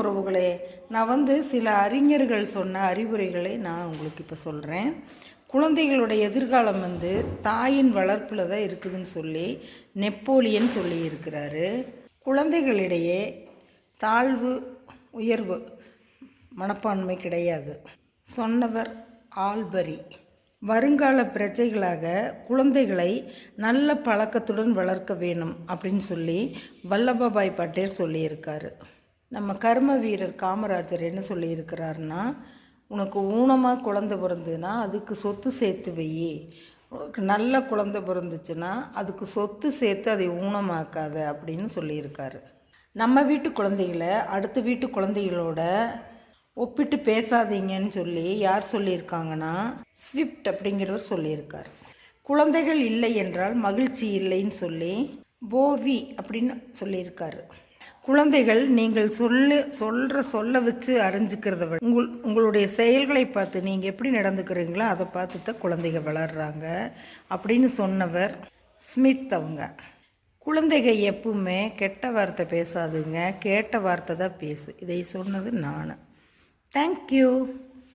உறவுகளே, நான் சில அறிஞர்கள் சொன்ன அறிவுரைகளை நான் உங்களுக்கு இப்போ சொல்கிறேன். குழந்தைகளுடைய எதிர்காலம் தாயின் வளர்ப்பில் தான் இருக்குதுன்னு சொல்லி நெப்போலியன் சொல்லியிருக்கிறாரு. குழந்தைகளிடையே தாழ்வு உயர்வு மனப்பான்மை கிடையாது. சொன்னவர் ஆல்பரி. வருங்கால பிரஜைகளாக குழந்தைகளை நல்ல பழக்கத்துடன் வளர்க்க வேணும் அப்படின்னு சொல்லி வல்லபாய் பட்டேல் சொல்லியிருக்காரு. நம்ம கர்ம வீரர் காமராஜர் என்ன சொல்லியிருக்கிறாருன்னா, உனக்கு ஊனமாக குழந்தை பிறந்துன்னா அதுக்கு சொத்து சேர்த்து வை, நல்ல குழந்தை பிறந்துச்சுன்னா அதுக்கு சொத்து சேர்த்து அதை ஊனமாக்காத அப்படின்னு சொல்லியிருக்காரு. நம்ம வீட்டு குழந்தைகளை அடுத்த வீட்டு குழந்தைகளோட ஒப்பிட்டு பேசாதீங்கன்னு சொல்லி யார் சொல்லியிருக்காங்கன்னா, ஸ்விஃப்ட் அப்படிங்கிறவர் சொல்லியிருக்கார். குழந்தைகள் இல்லை என்றால் மகிழ்ச்சி இல்லைன்னு சொல்லி போவி அப்படின்னு சொல்லியிருக்காரு. குழந்தைகள் நீங்கள் சொல்ல வச்சு அறிஞ்சிக்கிறத விட உங்களுடைய செயல்களை பார்த்து நீங்கள் எப்படி நடந்துக்கிறீங்களோ அதை பார்த்து தான் குழந்தைகள் வளர்கிறாங்க அப்படின்னு சொன்னவர் ஸ்மித் அவங்க. குழந்தைகள் எப்பவுமே கெட்ட வார்த்தை பேசாதுங்க, கேட்ட வார்த்தை தான் பேசு. இதை சொன்னது நான். தேங்க்யூ.